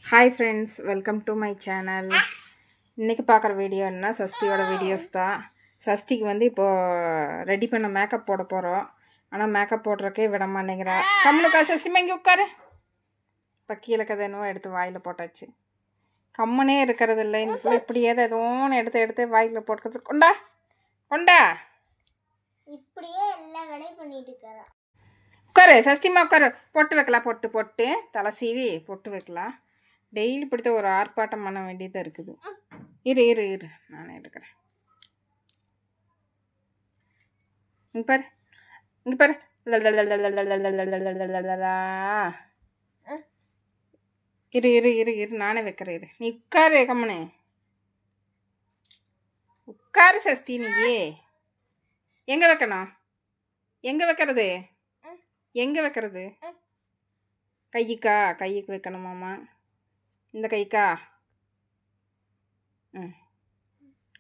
Hi friends, welcome to my channel. இன்றைக்கி பார்க்குற video என்ன, சஷ்டியோட வீடியோஸ் தான். சஷ்டிக்கு வந்து இப்போது ரெடி பண்ண மேக்கப் போட போகிறோம். ஆனால் மேக்கப் போடுறக்கே விட மாட்டேங்கிறா. கம்முனுக்கா சஷ்டிமா, இங்கே உட்காரு. இப்போ கீழே கதனும் எடுத்து வாயில் போட்டாச்சு. கம்முனே இருக்கிறது இல்லை இந்த பிள்ளை. இப்படியே தான் ஏதோ ஒன்று எடுத்து வாயில் போட்டுக்கிறது. கொண்டா கொண்டா, இப்படியே எல்லா வேலையும் பண்ணிட்டு இருக்கிறா. உட்காரு சஷ்டிமா, உட்காரு. பொட்டு வைக்கலாம், பொட்டு தலை சீவி பொட்டு வைக்கலாம். டெய்லி பிடித்த ஒரு ஆர்ப்பாட்டம் பண்ண வேண்டியதாக இருக்குது. இரு நான் எடுக்கிறேன். இங்கே பாரு, இரு நானே வைக்கிறேன். இரு, நீ உட்காரு. கம்மனு உட்காரு சஷ்டி. நீ எங்கே வைக்கணும்? எங்கே வைக்கிறது? கைக்கு வைக்கணுமாம்மா. இந்த கைக்கா?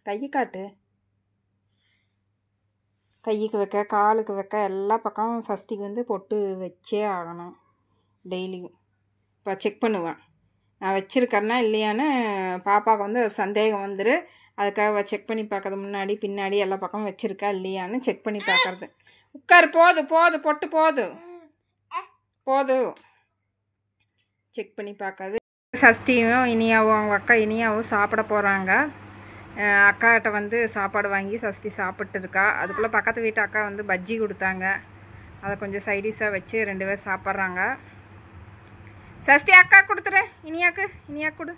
கை காட்டு. கைக்கு வைக்க, காலுக்கு வைக்க, எல்லா பக்கமும் சஷ்டிக்கு வந்து பொட்டு வச்சே ஆகணும் டெய்லியும். இப்போ செக் பண்ணுவேன் நான் வச்சுருக்கேன்னா இல்லையான்னு. பாப்பாவுக்கு வந்து சந்தேகம் வந்துரு. அதுக்காக செக் பண்ணி பார்க்கறது, முன்னாடி பின்னாடி எல்லா பக்கமும் வச்சுருக்கா இல்லையான்னு செக் பண்ணி பார்க்கறது. உட்காரு. போது பொட்டு போது. செக் பண்ணி பார்க்காது. சஷ்டியும் இனியாவும், அவங்க அக்கா இனியாவும் சாப்பிட போகிறாங்க. அக்காக்கிட்ட வந்து சாப்பாடு வாங்கி சஷ்டி சாப்பிட்டு இருக்கா. அதுக்குள்ளே பக்கத்து வீட்டு அக்கா வந்து பஜ்ஜி கொடுத்தாங்க. அதை கொஞ்சம் சைடிஷாக வச்சு 2 பேர் சாப்பிட்றாங்க. சஷ்டி அக்கா கொடுத்துரு. இனியா கொடு.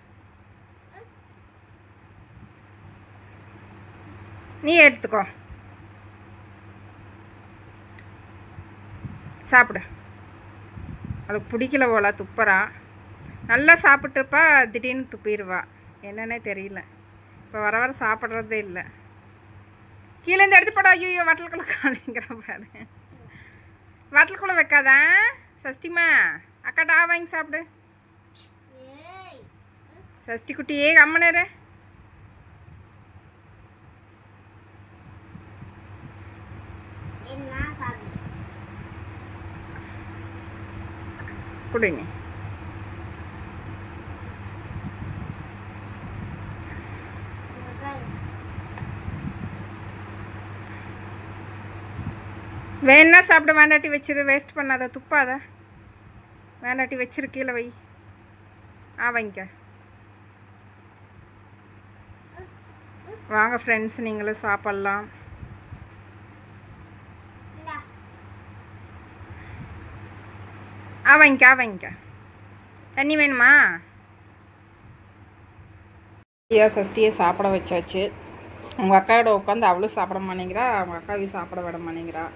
நீ எடுத்துக்கோ, சாப்பிடு. அதுக்கு பிடிக்கல போல, துப்புறா. நல்லா சாப்பிட்டுருப்பா, திடீர்னு துப்பிடுவா. என்னன்னே தெரியல. இப்போ வர சாப்பிட்றதே இல்லை. கீழேருந்து எடுத்து போட. ஐயோ, வட்டலுக்குள்ளே காணிங்கிறான் பாரு. வட்டலுக்குள்ளே வைக்காதான் சஷ்டிமா. அக்காட்டா வாங்கி சாப்பிடு. சஷ்டி குட்டியே கம்மனரு. குடிங்க. வேணா சாப்பிட, வேண்டாட்டி வச்சிரு. வேஸ்ட் பண்ணாத, துப்பாத. வேண்டாட்டி வச்சிரு, கீழே வை. வாங்கிக்க. வாங்க ஃப்ரெண்ட்ஸ், நீங்களும் சாப்பிட்லாம். வாங்கிக்க. தண்ணி வேணுமா? சஷ்டியை சாப்பிட வச்சாச்சு. அவங்க அக்காவோட உட்காந்து அவளும் சாப்பிட மாட்டேங்கிறா, அவங்க அக்காவையும் சாப்பிட விட மாட்டேங்கிறா.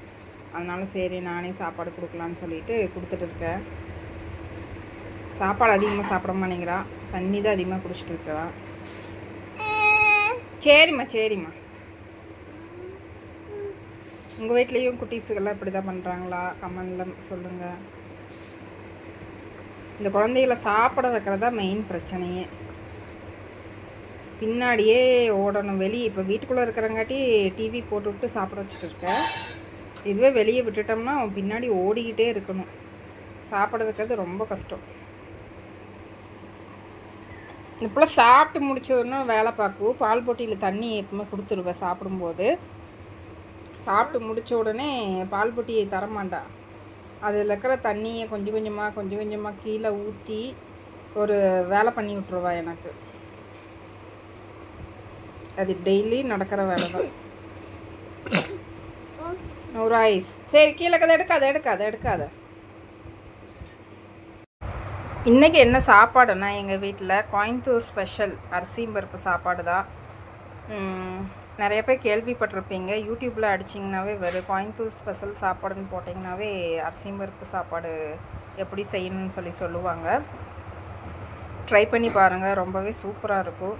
அதனால சரி நானே சாப்பாடு கொடுக்கலான்னு சொல்லிட்டு கொடுத்துட்டு இருக்கேன். சாப்பாடு அதிகமாக சாப்பிட மாட்டேங்கிறா, தண்ணி தான் அதிகமாக குடிச்சிட்டு இருக்கா. சரிம்மா. உங்கள் வீட்லேயும் குட்டீஸுக்கெல்லாம் இப்படி தான் பண்ணுறாங்களா? கமெண்டில் சொல்லுங்கள். இந்த குழந்தைகளை சாப்பிட வைக்கிறதா மெயின் பிரச்சனையே. பின்னாடியே ஓடணும் வெளியே. இப்போ வீட்டுக்குள்ளே இருக்கிறங்காட்டி டிவி போட்டுவிட்டு சாப்பிட வச்சுட்டு இருக்கேன். இதுவே வெளியே விட்டுட்டோம்னா அவன் பின்னாடி ஓடிக்கிட்டே இருக்கணும். சாப்பிட வைக்கிறது ரொம்ப கஷ்டம். இப்போலாம் சாப்பிட்டு முடிச்சோன்னா வேலை பார்க்கும். பால் பொட்டியில் தண்ணி எப்பவுமே கொடுத்துருவேன் சாப்பிடும்போது. சாப்பிட்டு முடித்த உடனே பால் பொட்டியை தரமாண்டா. அதில் இருக்கிற தண்ணியை கொஞ்சம் கொஞ்சமாக கீழே ஊற்றி ஒரு வேலை பண்ணி விட்ருவா எனக்கு. அது டெய்லி நடக்கிற வேலை தான். ஒரு ஐஸ். சரி, கீழே கதை எடுக்காத. இன்றைக்கி என்ன சாப்பாடுன்னா, எங்கள் வீட்டில் கோயம்புத்தூர் ஸ்பெஷல் அரிசியும் பருப்பு சாப்பாடு தான். நிறைய பேர் கேள்விப்பட்டிருப்பீங்க. யூடியூப்பில் அடிச்சிங்கனாவே வரும். கோயம்புத்தூர் ஸ்பெஷல் சாப்பாடுன்னு போட்டிங்கனாவே அரிசியும் பருப்பு சாப்பாடு எப்படி செய்யணும்னு சொல்லுவாங்க. ட்ரை பண்ணி பாருங்கள், ரொம்பவே சூப்பராக இருக்கும்.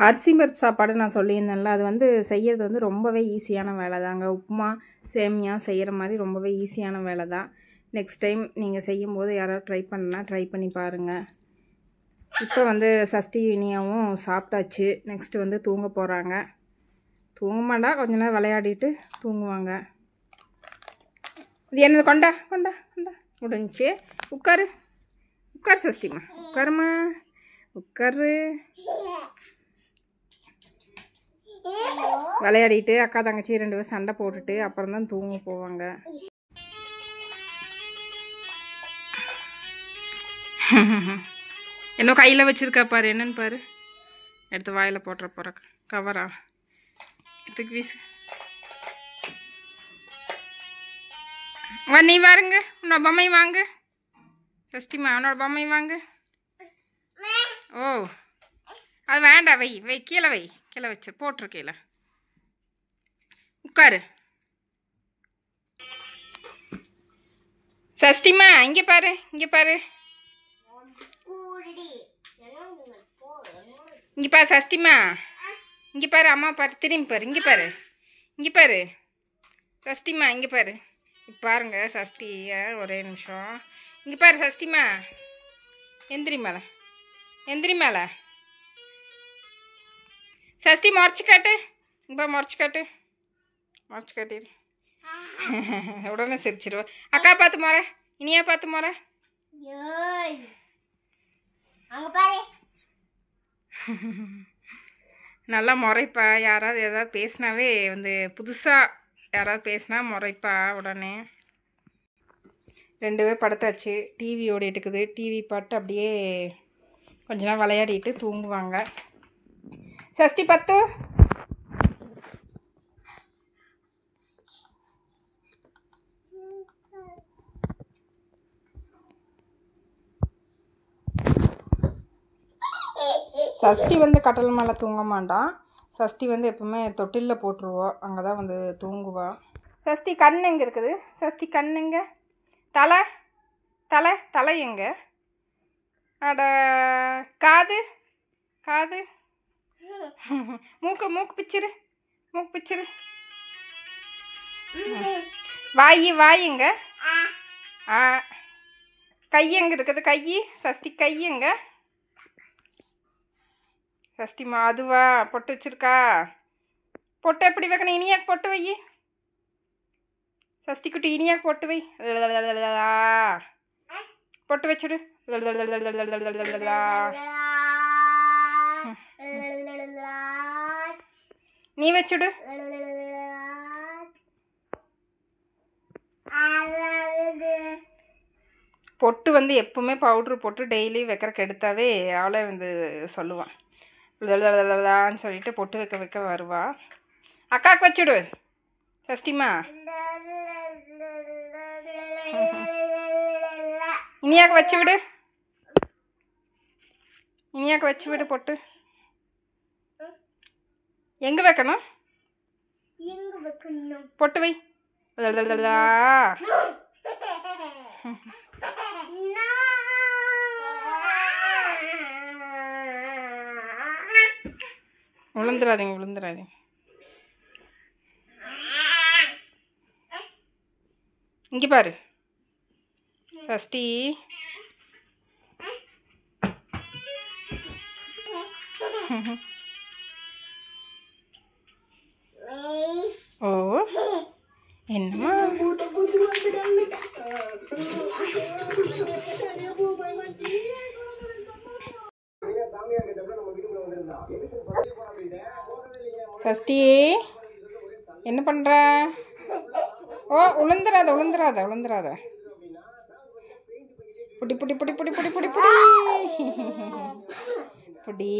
அரிசி பருப்பு சாப்பாடு நான் சொல்லியிருந்தேன்ல, அது வந்து செய்கிறது வந்து ரொம்பவே ஈஸியான வேலை தாங்க. உப்புமா சேமியா செய்கிற மாதிரி ரொம்பவே ஈஸியான வேலை தான். நெக்ஸ்ட் டைம் நீங்கள் செய்யும்போது யாராவது ட்ரை பண்ணி பாருங்கள். இப்போ வந்து சஷ்டி இனியாவும் சாப்பிட்டாச்சு. நெக்ஸ்ட்டு வந்து தூங்க போகிறாங்க. தூங்க மாட்டா, கொஞ்ச நேரம் விளையாடிட்டு தூங்குவாங்க. இது என்னது? கொண்டா கொண்டா கொண்டா முடிஞ்சு. உட்காரு உட்கார் சஷ்டிமா, உட்காருமா, உட்காரு. விளையாடிட்டு அக்கா தங்கச்சி 2 பேரும் சண்டை போட்டுட்டு அப்புறம் தான் தூங்க போவாங்க. என்ன கையில் வச்சுருக்கா பாரு, என்னன்னு பாரு. எடுத்து வாயில் போட்டுற போகிற கவரா எடுத்துக்கு வீசு. நீ வாருங்க, உன்னோட பொம்மை வாங்க சஷ்டிமா, உன்னோட பொம்மை வாங்க. ஓ அது வேண்டாம், வை வை கீழே வை, கீழே வச்சு போட்டுரு கீழே. உட்காரு சஷ்டிமா, இங்கே பாரு, இங்கே பாரு, இங்கே பாரு சஷ்டிமா, இங்கே பாரு, அம்மா பாரு, திரும்பி பாரு, இங்கே பாரு, இங்கே பாரு சஷ்டிமா, இங்கே பாரு. பாருங்க சஷ்டி, ஒரே நிமிஷம். இங்கே பாரு சஷ்டிமா, எந்திரி மேலே, எந்திரி மேலே. சஷ்டி முறைச்சி காட்டு, இங்கே முறைச்சி காட்டு, முறைச்சி காட்டிடு. உடனே சிரிச்சிருவா. அக்கா பார்த்து முறை, இனியா பார்த்து முறை. நல்லா முறைப்பா. யாராவது ஏதாவது பேசினாவே வந்து புதுசாக யாராவது பேசினா முறைப்பா உடனே. 2 பேர் படுத்தாச்சு, டிவி ஓடிட்டு இருக்குது. டிவி பாட்டு அப்படியே கொஞ்ச நேரம் விளையாடிட்டு தூங்குவாங்க. சஷ்டி பத்து. சஷ்டி வந்து கட்டல் மேலே தூங்க மாட்டான். சஷ்டி வந்து எப்பவுமே தொட்டிலில் போட்டுருவோம், அங்கே தான் வந்து தூங்குவான். சஷ்டி கண் எங்கே இருக்குது? சஷ்டி கண் எங்க? தலை தலை தலை எங்க? அட காது காது. மூக்கு மூக்கு பிச்சிரு, மூக்கு பிச்சிரு. வாய் வாய் எங்க? கை எங்கே இருக்குது? கை சஷ்டி கை எங்க? சஷ்டிமா அதுவா பொட்டு வச்சிருக்கா? பொட்டு எப்படி வைக்கணும்? இனியாக்கு பொட்டு வை சஷ்டி குட்டி, இனியாக்கு பொட்டு வை. பொட்டு வச்சுடு. நீ வச்சுடு. பொட்டு வந்து எப்பவுமே பவுட்ரு போட்டு டெய்லி வைக்கிறக்கு எடுத்தாவே அவளே வந்து சொல்லுவான். சொல்லிட்டு பொட்டு வைக்க வைக்க வருவா. அக்காவுக்கு வச்சுடு சஷ்டிமா. இனியாக்கு வச்சு விடு, இனியாக்கு வச்சு விடு பொட்டு. எங்க வைக்கணும்? பொட்டு வை. விழுந்துடாதீங்க, விழுந்துடாதீங்க. இங்கே பாரு சஷ்டி. ஓ என்னம்மா? சஷ்டி என்ன பண்ணுற? ஓ உளுந்துராத உளுந்துராத உளுந்துராத. புடி புடி புடி புடி புடி புடி புடி புடி.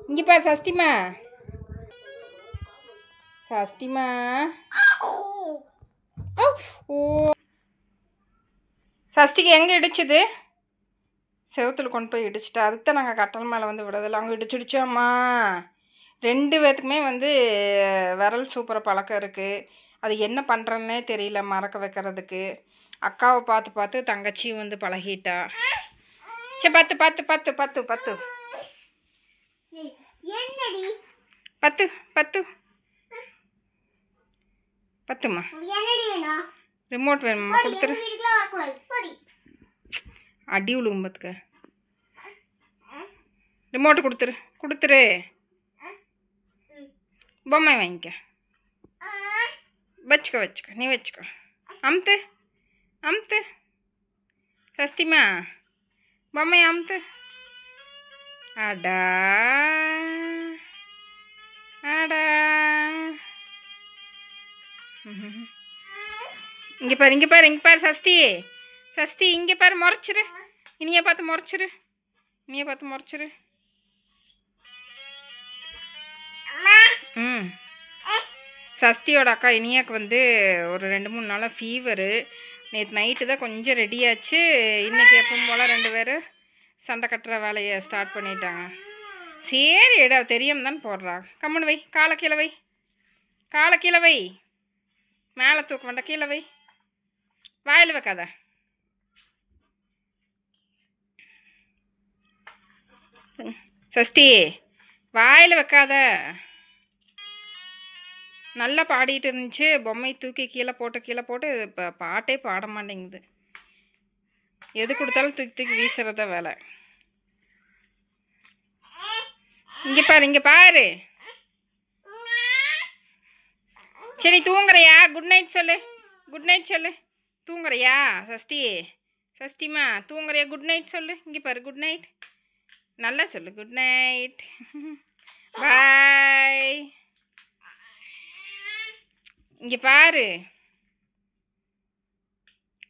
இங்கே பாரு சஷ்டிமா, சஷ்டிமா. ஓ சஷ்டிக்கு எங்கே இடிச்சுது? செவத்தில் கொண்டு போய் இடிச்சிட்டா. அதுக்கு தான் நாங்கள் கட்டல் மேலே வந்து விடுறதில்ல. அங்கே இடிச்சிடுச்சோம்மா. 2 பேர்த்துக்குமே வந்து விரல் சூப்புற பழக்கம் இருக்குது. அது என்ன பண்ணுறன்னே தெரியல மறக்க வைக்கிறதுக்கு. அக்காவை பார்த்து பார்த்து தங்கச்சியும் வந்து பழகிட்டா. சரி 10 10 10 10 10 10 10 10ம்மா. ரிமோட் வேணுமா? கொடுத்துரு. அடி விழும்பத்துக்கு ரிமோட்டு கொடுத்துரு, கொடுத்துரு. பொம்மை வாங்கிக்க, வச்சுக்க வச்சுக்க, நீ வச்சுக்க. அமுத்து அமுத்து சஷ்டிமா பொம்மையை அமுத்து. அடா அடா இங்கே பாரு இங்கே பாரு இங்கே பாரு சஷ்டி சஷ்டி இங்கே பாரு முறைச்சிரு. இனியை பார்த்து முறைச்சிரு. இனியை பார்த்து முறைச்சிரு. ம் சஷ்டியோட அக்கா இனியாக்கு வந்து ஒரு 2-3 நாளாக ஃபீவரு. நேற்று நைட்டு தான் கொஞ்சம் ரெடியாச்சு. இன்றைக்கி எப்பவும் போல் 2 பேர் சண்டை கட்டுற வேலையை ஸ்டார்ட் பண்ணிட்டாங்க. சரி எடா தெரியாம தான் போடுறா. கம்முன்னு வை. காலை கீழே வை. காலை கீழே வை. மேலே தூக்க வேண்டாம். கீழே வை. வாயில் வைக்காத. சஷ்டி வாயில் வைக்காத. நல்லா பாடிட்டு இருந்துச்சு. பொம்மை தூக்கி கீழே போட்டு இப்போ பாட்டே பாட மாட்டேங்குது. எது கொடுத்தாலும் தூக்கி தூக்கி வீசுறத வேலை. இங்கே பாரு இங்கே பாரு. சரி தூங்குறியா? குட் நைட் சொல்லு. குட் நைட் சொல்லு. தூங்குறியா சஷ்டி? சஷ்டிமா தூங்குறியா? குட் நைட் சொல்லு. இங்கே பாரு குட் நைட். நல்லா சொல்லு குட் நைட். பாய். இங்கே பாரு.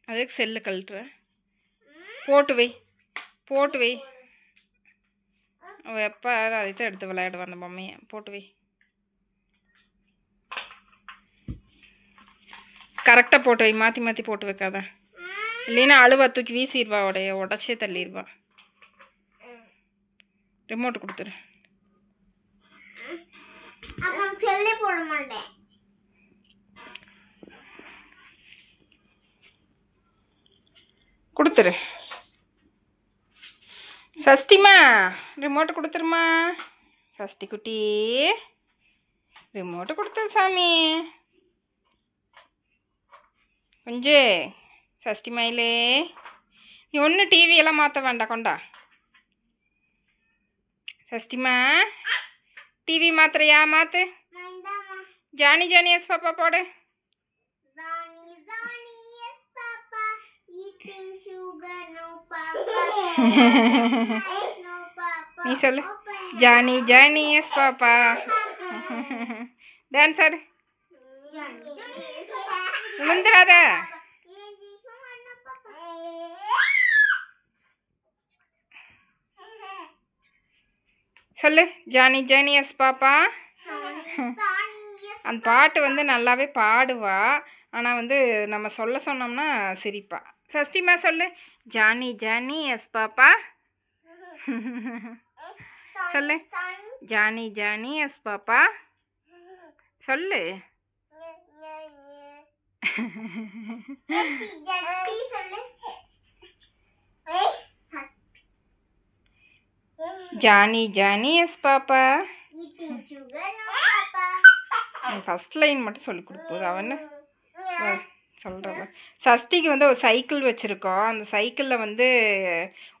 அதுக்கு செல்லு கழட்டுற. போட்டு வை. போட்டு வை. அவள் எப்போ அதைத்தான் எடுத்து விளையாடுவான் அந்த பொம்மையை. போட்டு வை. கரெக்டாக போட்டு வை. மாற்றி மாற்றி போட்டு வைக்காத. இல்லைன்னா அழுவா. தூக்கி வீசிடுவா. உடச்சே தள்ளிடுவா. ரிமோட் கொடுத்துரு. போட மாட்டேன். கொடுத்துரு. சஷ்டிமா ரிமோட்டு கொடுத்துருமா. சஷ்டி குட்டி ரிமோட்டு கொடுத்துரு சாமி. கொஞ்சம் சஷ்டி மயிலே நீ ஒன்றும் டிவியெல்லாம் மாற்ற வேண்டாம். கொண்டா சஷ்டிமா. டிவி மாத்திரையா? மாற்று. ஜானி ஜானி எஸ் பாப்பா போடு. நீ சொல்லு. Johnny Johnny yes papa. Dance ஆடு. விழுந்துடாத. சொல்லு. ஜானி ஜானி எஸ் பாப்பா. அந்த பாட்டு வந்து நல்லாவே பாடுவா. ஆனால் வந்து நம்ம சொல்ல சொன்னோம்னா சிரிப்பா. சஷ்டிமா சொல்லு. Johnny Johnny yes papa. சொல்லு. ஜானி ஜானி எஸ் பாப்பா சொல்லு. Johnny Johnny yes papa. First line மட்டும் சொல்லி கொடுப்போது. அவன்னு சொல்கிறப்ப சஷ்டிக்கு வந்து ஒரு சைக்கிள் வச்சுருக்கோம். அந்த சைக்கிளில் வந்து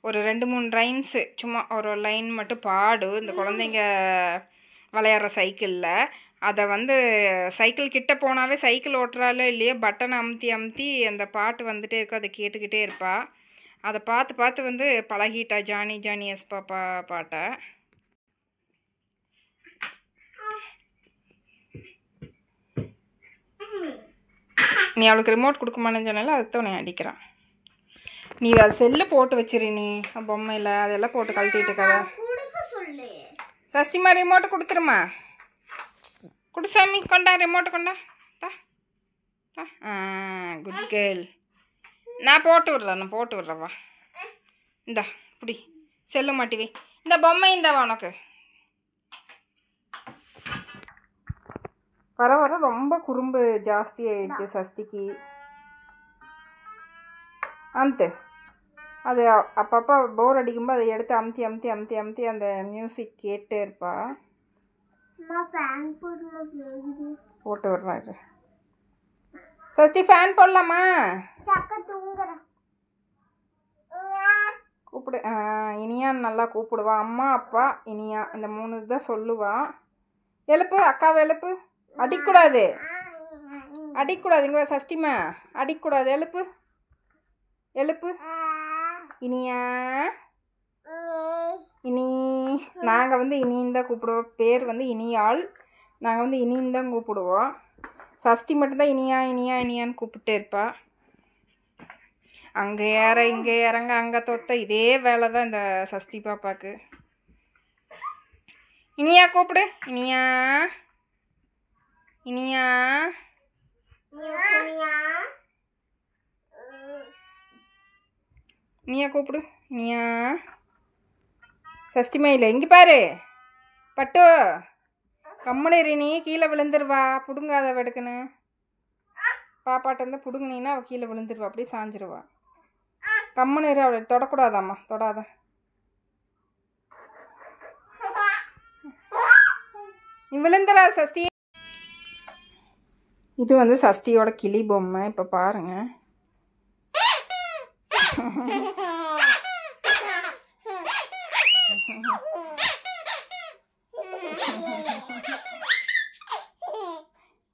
ஒரு 2-3 ரைம்ஸு சும்மா ஒரு லைன் மட்டும் பாடு. இந்த குழந்தைங்க விளையாடுற சைக்கிளில் அதை வந்து சைக்கிள் கிட்ட போனாவே சைக்கிள் ஓட்டுறாலோ இல்லையோ பட்டனை அமுத்தி அமுத்தி அந்த பாட்டு வந்துகிட்டே இருக்கும். அதை கேட்டுக்கிட்டே இருப்பா. அதை பார்த்து பார்த்து வந்து பழகிட்டா ஜானி ஜானி எஸ் பாப்பா பாட்டை. நீ அவளுக்கு ரிமோட் கொடுக்குமான்னு சொன்னால அதுக்கு தான் உன்னை அடிக்கிறான். நீ அது செல்லு போட்டு வச்சிரு. நீ பொம்மையில் அதெல்லாம் போட்டு கழட்டிட்டு இருக்காத. சஷ்டிமா ரிமோட்டு கொடுத்துருமா. கொடு சாமி. கொண்டா ரிமோட்டு கொண்டா. Good girl. நான் போட்டு விட்றேன். வா இந்தா இப்படி செல்லு மாட்டிவே. இந்த பொம்மை இந்தாவா உனக்கு. வர வர ரொம்ப குறும்பு ஜாஸ்தி ஆயிடுச்சு சஷ்டிக்கு. அமுத்து. அது அப்பப்போ போர் அடிக்கும்போது அதை எடுத்து அமுத்தி அமுத்தி அமுத்தி அமுத்தி அந்த மியூசிக் கேட்டே இருப்பா. போட்டு விட்றாரு. சஷ்டி ஃபேன் போடலாமா? கூப்பிடு. இனியான்னு நல்லா கூப்பிடுவா. அம்மா அப்பா இனியா இந்த 3 தான் சொல்லுவா. எழுப்பு. அக்காவை எழுப்பு. அடிக்கூடாது. அடிக்கக்கூடாது. இங்கே சஷ்டிமா அடிக்கக்கூடாது. எழுப்பு எழுப்பு. இனியா இனி. நாங்கள் வந்து இனின்னு தான் கூப்பிடுவோம். பேர் வந்து இனியாள். நாங்கள் வந்து இனின்னு தான் கூப்பிடுவோம். சஷ்டி மட்டும்தான் இனியா இனியா இனியான்னு கூப்பிட்டே இருப்பா. அங்கே ஏற இங்கே இறங்க அங்கே தொத்த இதே வேலை தான் இந்த சஷ்டி பாப்பாவுக்கு. இனியா கூப்பிடு. இனியா இனியா இனியா கூப்பிடு. இனியா சஷ்டி மயில இங்கே பாரு. பட்டு கம்மனேரி நீ கீழே விழுந்துருவா. பிடுங்காத வெடுக்குன்னு. பாப்பாட்ட இருந்து பிடுங்கினீன்னா அவள் கீழே விழுந்துருவா. அப்படியே சாஞ்சிருவா. கம்மனேரி அவளை தொடக்கூடாதாம்மா. தொடாத. நீ விழுந்துடா சஷ்டி. இது வந்து சஷ்டியோட கிளி பொம்மை. இப்போ பாருங்க.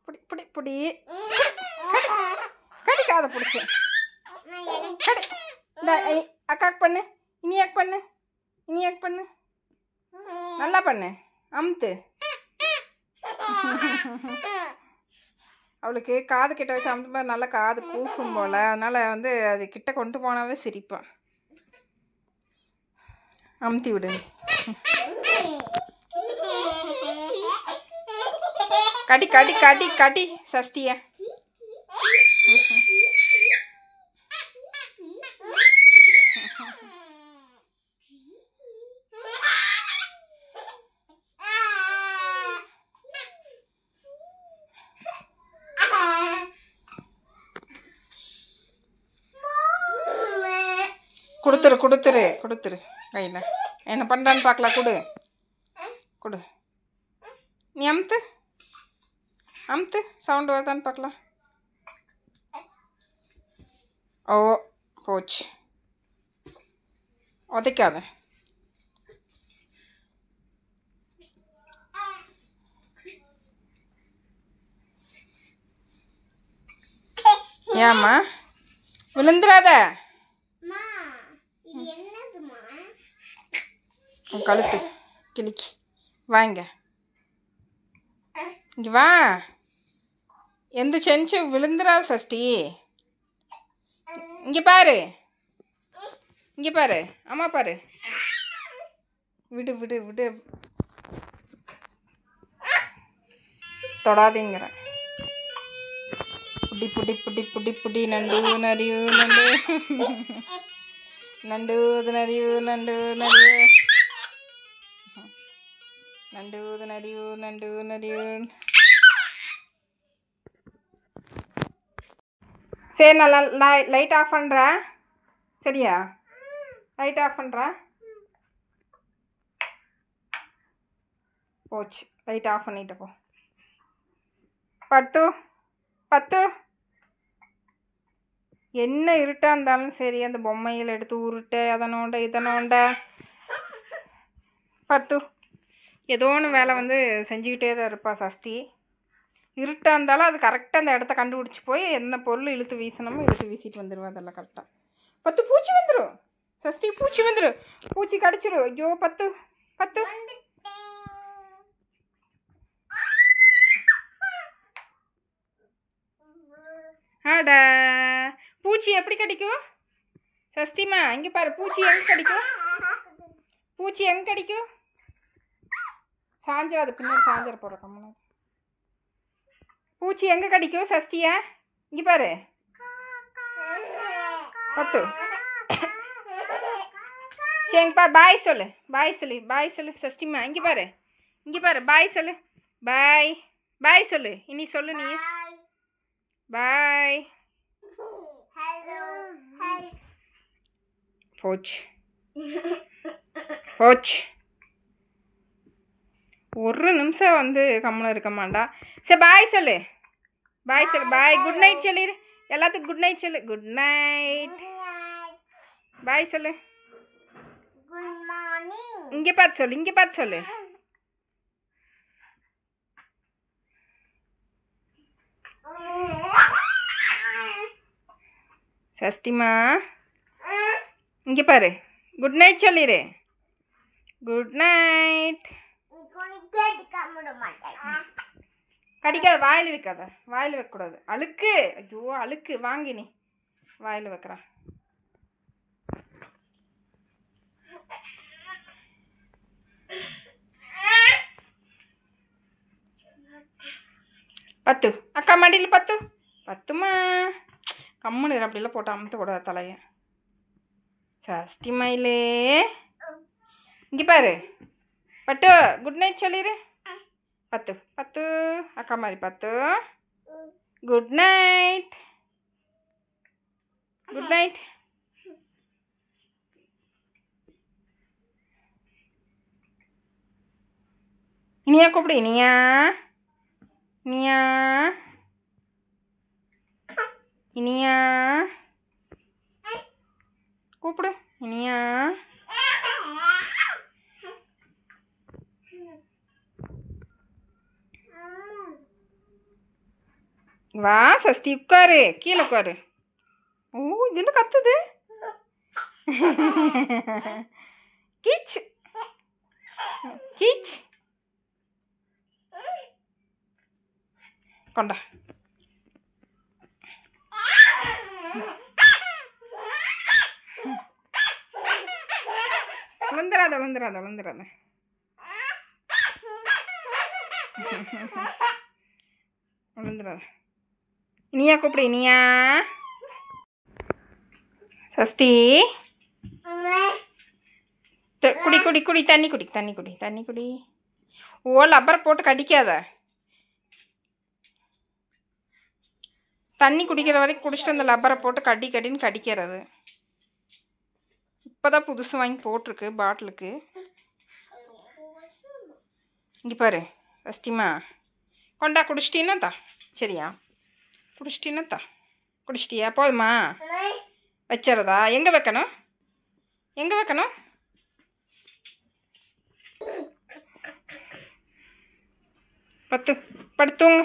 புடி புடி புடி. கடிக்காத பிடிச்சி. அக்காக்கு பண்ணு. இனியாக்கு பண்ணு. இனியாக்கு பண்ணு. நல்லா பண்ணு. அமுத்து. அவளுக்கு காது கிட்ட வச்சு அமுத்து நல்லா காது கூசும் போல். அதனால் வந்து அது கிட்ட கொண்டு போனாவே சிரிப்பான். அமுத்தி விடு. கடி கடி கடி கடி சஷ்டிய. கொடுத்துரு கொடுத்துரு கொடுத்துரு. கையில் என்ன பண்ணுறான்னு பார்க்கலாம். கொடு கொடு. நீ அமுத்து அமுத்து. சவுண்டு வருதான்னு பார்க்கலாம். ஓ போச்சு. உதைக்காத. ஏம்மா விழுந்துடாத. உன் கழுத்து கிளிக்கி. வாங்க இங்கே வா. எந்த செஞ்சு விழுந்துடா சஷ்டி. இங்கே பாரு. இங்கே பாரு. அம்மா பாரு. விடு விடு விடு. தொடாதீங்கிறேன். புடி புடி புடி புடி புடி. நண்டு நரியூ நண்டு நண்டு நரியூ நண்டு நரியூ நண்டு நரியூ நண்டு நரியூ. சரி நல்லா லைட் ஆஃப் பண்ணுறேன். சரியா? லைட் ஆஃப் பண்ணுறேன். போச்சு. லைட் ஆஃப் பண்ணிட்டு போ. பத்து பத்து. என்ன இருட்டாக இருந்தாலும் சரி அந்த பொம்மையில் எடுத்து உருட்டு. அதனோண்ட இதனோண்ட. பத்து ஏதோ ஒன்று வேலை வந்து செஞ்சுக்கிட்டே தான் இருப்பா சஷ்டி. இருட்டாக இருந்தாலும் அது கரெக்டாக அந்த இடத்த கண்டுபிடிச்சி போய் என்ன பொருள் இழுத்து வீசணுமோ இழுத்து வீசிட்டு வந்துடுவோம். அதெல்லாம் கரெக்டாக. பத்து பூச்சி வந்துடும் சஷ்டி. பூச்சி வந்துடும். பூச்சி கடிச்சிரும். ஐயோ பத்து பத்து. ஆடா பூச்சி எப்படி கடிக்கும் சஷ்டிமா? இங்கே பாரு. பூச்சி எங்கே கடிக்கும்? பூச்சி எங்கே கடிக்கும்? சாஞ்சிராது. பின்னாடி சாஞ்சிர போகிற கம்மனா. பூச்சி எங்கே கடிக்கும் சஷ்டியா? இங்கே பாரு. பத்து. சரிங்கப்பா. பாய் சொல்லு. பாய் சொல்லு. பாய் சொல்லு சஷ்டிமா. இங்கே பாரு. இங்கே பாரு. பாய் சொல்லு. பாய் பாய் சொல்லு. இனி சொல்லு நீ. பாய். போச்சு போச்சு. ஒரு நிமிஷம் வந்து கம்முன்னு இருக்க மாட்டா. சரி பாய் சொல்லு. பாய் சொல்லு. பாய். குட் நைட் சொல்லிடு. எல்லாத்துக்கும் குட் நைட் சொல்லு. Good night. பாய் சொல்லு. Good morning. இங்கே பார்த்து சொல்லு. இங்கே பார்த்து சொல்லு. சஷ்டிமா இங்கே பாரு, குட் நைட் சொல்லிடு. Good night. கடிக்காத, வாயில் வைக்காத, வாயில் வைக்கக்கூடாது, அழுக்கு. ஐயோ அழுக்கு, வாங்கி நீ வாயில் வைக்கிறேன். பத்து அக்கா மடியில் பத்து. பத்துமா கம்முன்னு அப்படிலாம் போட்டு அமுத்த கூடாது தலைய. சஷ்டி மயிலே இங்கே பாரு. பட்டு குட் நைட் சொல்லிடு. பத்து பத்து அக்கா மாதிரி பத்து. Good night. Good night. Iniya கூப்பிடு. இனியா இனியா இனியா கூப்பிடு. இனியா வா சஷ்டி உட்காரு, கீழே உட்காரு. ஓ இது என்ன கத்துது? கீச் கீச். கொண்டா. விழுந்துடாத விழுந்துடாத விழுந்துடாத. விழுந்துடாத. இனியா கூப்பிடு. இனியா சஷ்டி குடி குடி குடி, தண்ணி குடி, தண்ணி குடி, தண்ணி குடி. ஓ லப்பரை போட்டு கடிக்காத. தண்ணி குடிக்கிற வரைக்கும் குடிச்சிட்டு அந்த லப்பரை போட்டு கடி கடின்னு கடிக்கிறது. இப்போ தான் புதுசு வாங்கி போட்டிருக்கு பாட்டிலுக்கு. இங்கே பாரு சஷ்டிமா, கொண்டா குடிச்சிட்டின்னா தா. சரியா குடிச்சிட்டின்னா தா. குடிச்சிட்டியா? போதுமா? வச்சுறதா? எங்கே வைக்கணும்? எங்கே வைக்கணும்? பத்து படுத்துங்க.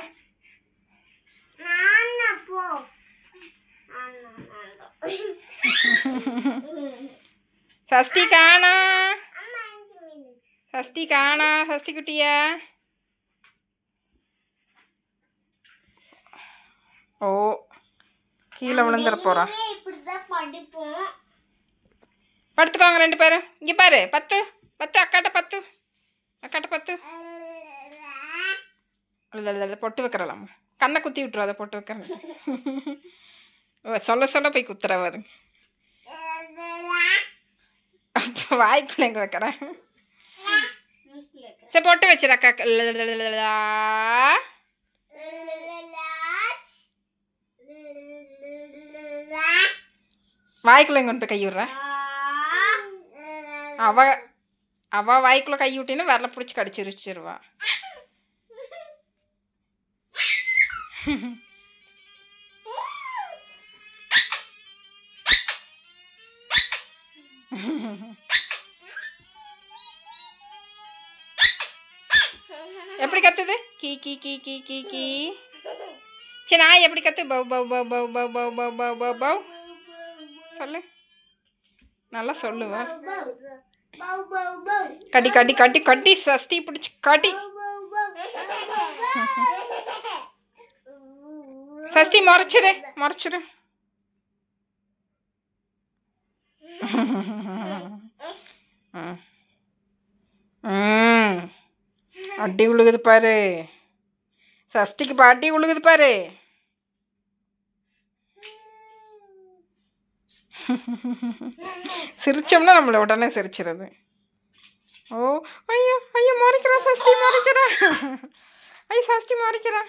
சஷ்டி காணா, சஷ்டி காணா, சஷ்டி குட்டியா. ஓ கீழே விழுந்துட போகிறோம். படுத்துக்கோங்க ரெண்டு பேரும். இங்கே பாரு பத்து பத்து அக்காட்ட பத்து, அக்காட்ட பத்து. இல்லை பொட்டு வைக்கிறலாமா? கண்ணை குத்தி விட்டுருவாத பொட்டு வைக்கிறேன். சொல்ல சொல்ல போய் குத்துற பாருங்க. அப்போ வாய்க்குள்ள எங்கே வைக்கிறேன்? சரி பொட்டு வச்சிரு அக்கா. வாய்க்குள்ள எங்கே கொண்டு போய் கை விடுறேன்? அவ வாய்க்குள்ள கை விட்டின்னு விரல பிடிச்சி கடிச்சிருச்சிருவா. எப்படி கத்துது? கீ கீ கீ கீ கீ கீ. சரி நான் எப்படி கத்து? பவ் பவ் பவ் பவ் பவ் பவ் பவ் பவ் பவ் பவ் சொல்லு. நல்லா சொல்லுவா. கடி கடி கடி கடி சஷ்டி பிடிச்சி கடி. சஷ்டி முறைச்சிரு முறைச்சிரு. அடி உழுகுது பாரு சஷ்டிக்கு. பாட்டி உழுகுது பாரு. சிரிச்சோம்னா நம்மளை உடனே சிரிச்சிருது. ஓ ஐயோ ஐயோ முறைக்கிறா சஷ்டி முறைக்கிறா. ஐயோ சஷ்டி முறைக்கிறா.